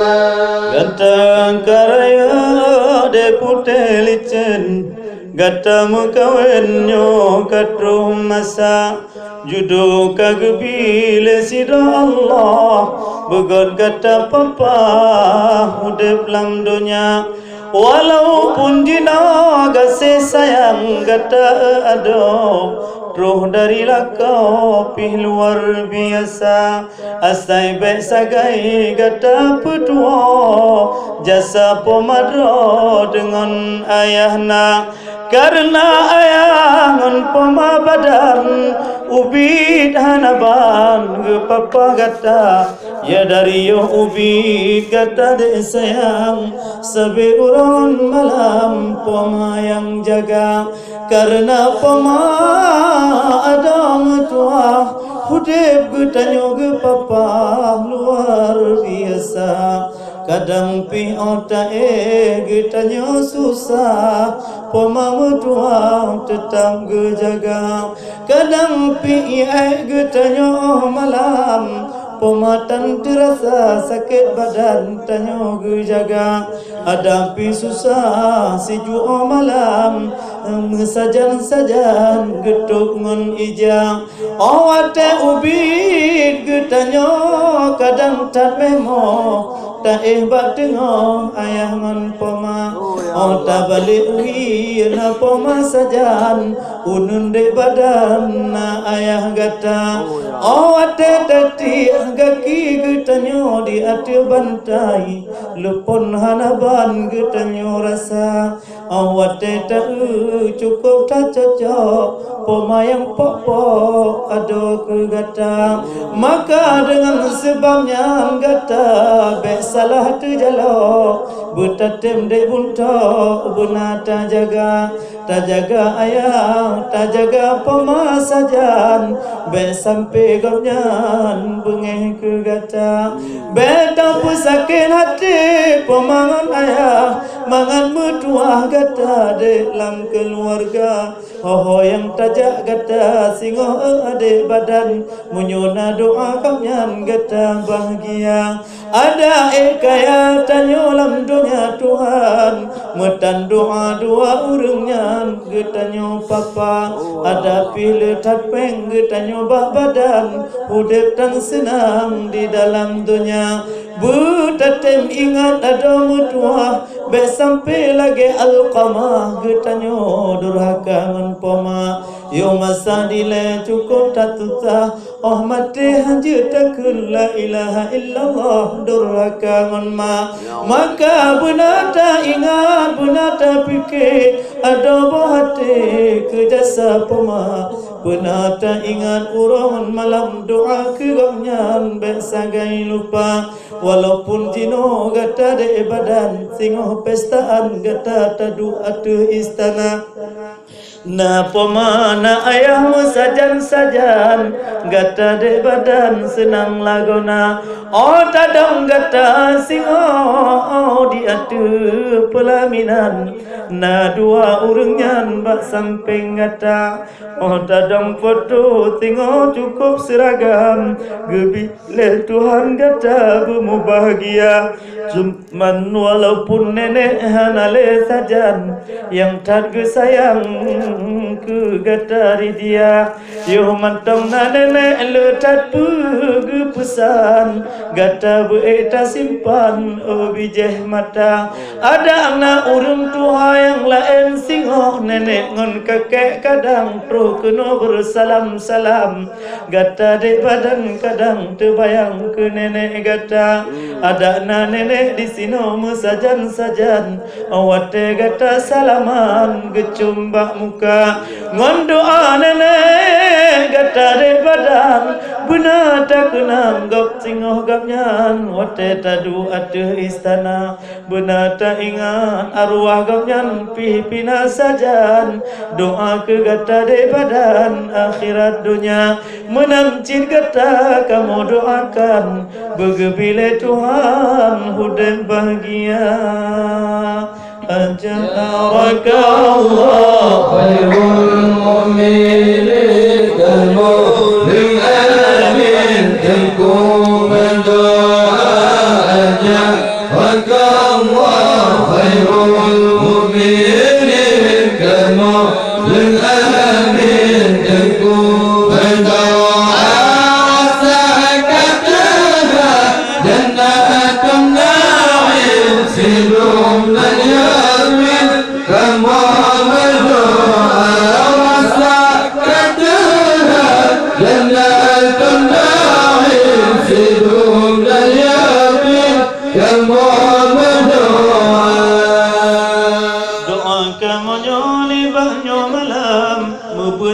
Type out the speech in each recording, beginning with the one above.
Gatang karaya de putelicen Gatamu kawenyo katruh masa Judo kagabile sida Allah Begot gata papa Udep lam dunia Walaupun dina kasih sayang gata ado Roh dari kau pih luar biasa Asai baik sagai gata petua Jasa pemadro dengan ayahna Karena ayah ngon pema badan Ubid hanaban papa gata Ya dari yo ubid gata de sayang Sabe uron malam pema yang jaga Karena pema adam tua Hudib getanyo ge papa luar biasa Kadang pi ota getanyo susah Pema tua tetap gejaga Kadang pi getanyo malam Pematan terasa sakit badan tanyo gejaga Hadapi susah sejuk malam Sajan-sajan getuk ngon ija Awate ubid getanyo kadang tak memo Tak bat tengok ayah ngon poma tak balik uhi na poma sajan Unun dek badan na ayah gata Awate tati gaki getanyo di ati bantai Lepon hanaban getanyo rasa Awate tak cukup tak cocok Poma yang pokok ada ke gata Maka dengan sebabnya gata Bek salah terjalo Betatem dek buntok Buna tak jaga ayah Tak jaga poma sajan Bek sampai gopnyan Bengeh ke gata Bek tampu sakit hati Pemangan ayah Mangan mertua gata Dek lam keluarga Hoho yang tajak gata Singo adik badan Munyona doa kamnyan gata bahagia Ada kaya tanyo lam dunia Tuhan Metan doa dua urungnya Getanyo papa Ada pilih tatpeng getanyo bah badan Udep tan senang di dalam dunia Butatem ingat ada mutua Bek sampai lagi al-qamah Getanyo durhaka menpoma Yo masa dile cukup tak tutah Oh mati hanya takul la ilaha illallah Durhaka menma Maka bunata ingat bunata fikir Ada bahati ke jasa pema Bunata ingat urang malam doa ke gamnyan Bek sagai lupa Walaupun jino gata de badan Singoh pestaan gata tadu atu istana Na pemana ayahmu sajan-sajan Gata de badan senang lagona Oh tadang gata singo di atu pelaminan Na dua urungan bak samping gata Oh tadang foto singo cukup seragam Gebile Tuhan gata bemu bahagia Cuman walaupun nenek hanale sajan Yang tak sayang ke gatari dia Yo mantong na nenek letat pugu pesan Gata beeta simpan bijeh mata Ada anak urung tua yang lain singoh Nenek ngon kakek kadang pro kena bersalam-salam Gata dek badan kadang terbayang ke nenek gata Ada anak nenek di sino mesajan-sajan Awate gata salaman gecumbak muka Ngon doa nenek gata de badan Benar tak kenang gop singoh gapnyan Wate tadu atu istana Benar tak ingat arwah gapnyan pihpina sajan Doa ke gata de badan akhirat dunia Menamcit gata kamu doakan Begebile Tuhan hudem bahagia أجارك الله خير المؤمنين المؤمن آمين تلكم الدعاء وكم خير المؤمنين كما للأمين تكون بدوعة سكتها جنة النعيم سلوم اليمين كما بدوعة سكتها جنة النعيم سلوم اليمين كما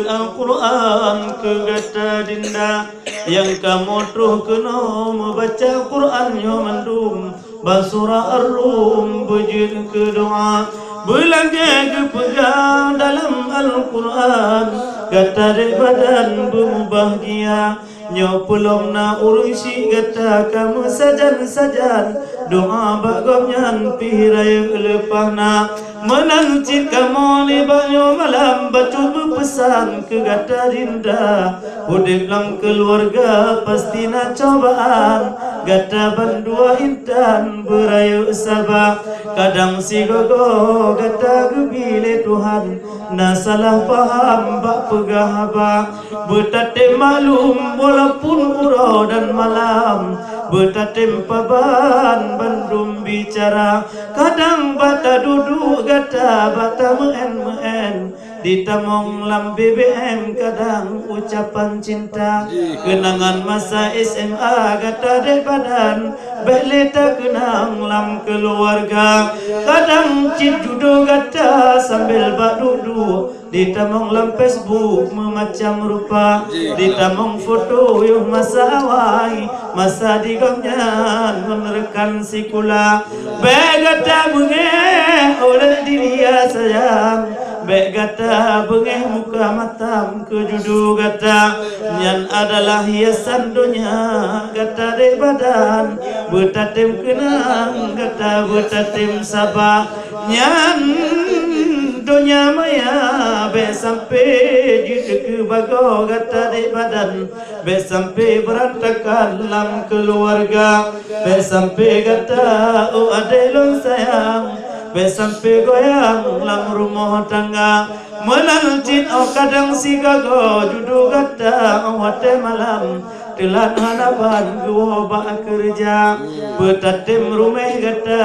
Al-Quran ke gata dinda yang kamu terus kena membaca Quran yo mandum basura ar-rum bujud ke doa berlanggar ke pegang dalam Al-Quran gata de badan berbahagia nyo pelom na urusi gata kamu sajan doa bagomnyan pirai lepahna menancit kamu libatnya malam batu berpesan ke gata rinda udip lang keluarga pasti na cobaan gata bandua intan berayu sabah kadang si gogo gata gebile Tuhan na salah paham bak pegah abah bertatim malum walaupun urau dan malam bertatim paban bandum bicara kadang bata duduk gata bata meen ditamong lam BBM kadang ucapan cinta kenangan masa SMA gata de badan beleta kenang lam keluarga kadang cip judo gata sambil bak duduk ditamong lam Facebook memacam rupa ditamong foto yuh masa awai masa digomnyan menerkan sikula begata bengeh oleh dia sayang Bek gata bengeh muka matam ke judu gata nyan adalah hiasan dunia gata de badan bertatim kenang gata bertatim sabah nyan dunia maya be sampai jid ke bago gata de badan be sampai berantakan lam keluarga be sampai gata adelon sayang be sampai goyang lam rumah tangga menancit kadang si gago judu gata wate malam telan hanapan gua bak kerja bertatim rumah gata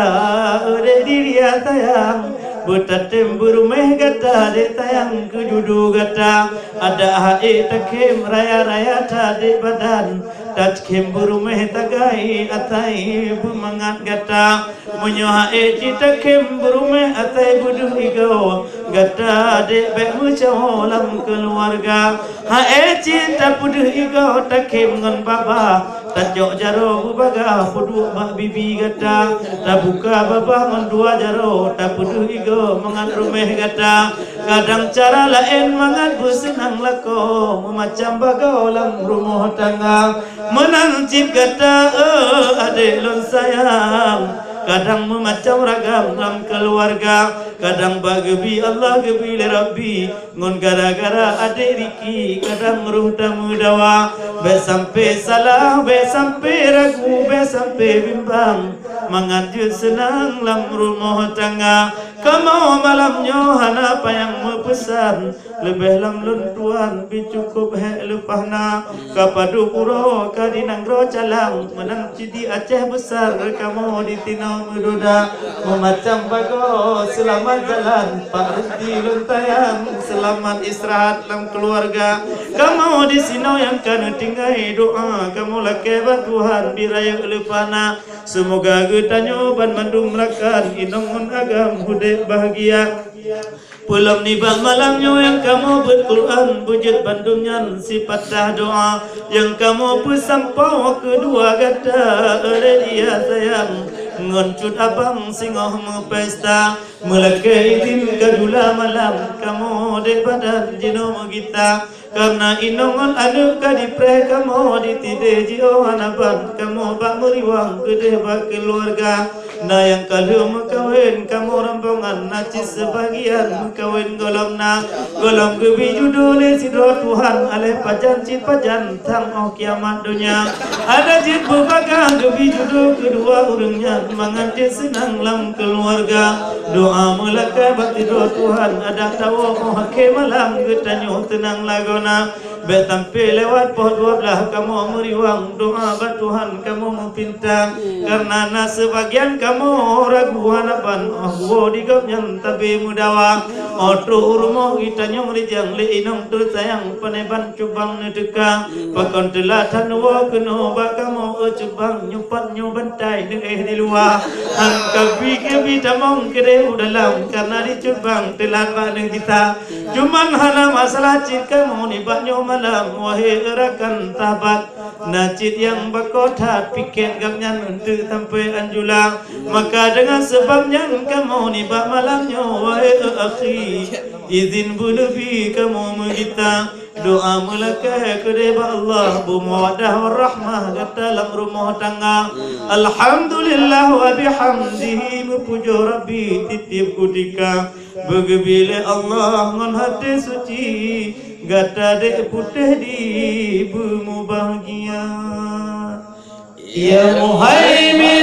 ade diria sayang bertatim berumah gata de tayang ke judu gata ada hae takim raya-raya tadi badan tatkim berumah tagai atai bumangat gata menyohae citakim berumah atai buduh igo gata de bek mucawolam keluarga hae cinta buduh igo takim ngan baba tajok jaro bubaga pudu mak bibi gata tabuka baba ngan dua jaro tapuduh igo mangan rumah gata kadang cara lain mangan busenang lako memacam bagau lam rumah tangga menancip gata adik lon sayang kadang memacam ragam dalam keluarga kadang bagebi Allah gebi le Rabbi ngon gara-gara adik Riki kadang ruh tamu dawa be sampai salah be sampai ragu be sampai bimbang mengajut senang lam rumah tangga kamu malamnya hana payang mepesan lebih lam luntuan bicukup hek lepahna kapadu puro kadinang ro calang menang cidi Aceh besar kamu di tinau medoda memacam bago selamat jalan Pak Rudi luntayang selamat istirahat dalam keluarga kamu di sinau yang kan tinggai doa kamu lake Tuhan biraya lepahna semoga getanyo ban mandung merakan inongun agam hudek bahagia pulang nibak malamnya yang kamu berquran bujud bandungnya sifat dah doa yang kamu pesampau kedua gata oleh dia sayang ngoncut abang singoh mepesta melakai tim kadula malam kamu de badan jino kita karena inongon anu kadipre kamu ditide jio hanaban kamu bak meriwang gede bak keluarga na yang kalau maka kawin kamu rombongan najis sebagian kawin golongna golong gebi judul sidro Tuhan alih pajan cit pajan tang oh kiamat dunia ada jit bubaga gebi judul kedua urungnya mengantin senang lam keluarga doa mulaka bakti doa Tuhan ada tawa oh hakim malam getanyo tenang lagona betampe lewat poh 12 kamu meriwang doa bat Tuhan kamu mempinta karena sebagian kamu raguan apan oh digapnya tapi mudawa otro urmo kita nyong rijang li inong tu sayang paneban cubang nedeka pakon telatan wo keno bakamu cubang nyupat nyubantai di luar angka bigi tamong kede dalam karena di cubang telan pada kita cuman hana masalah cit kamu ni banyo malam wahai rakan tabat najid yang bakota piket gapnya untuk sampai anjulang maka dengan sebabnya kamu ni bak malamnya wahai akhi izin bunubi kamu mengita doa melaka kedeba Allah bumawadah warahmah dalam rumah tangga alhamdulillah wa bihamdihi mupujo rabbi titip kudika begebile Allah ngon hati suci gata de putih di bumi bahagia ya muhaimin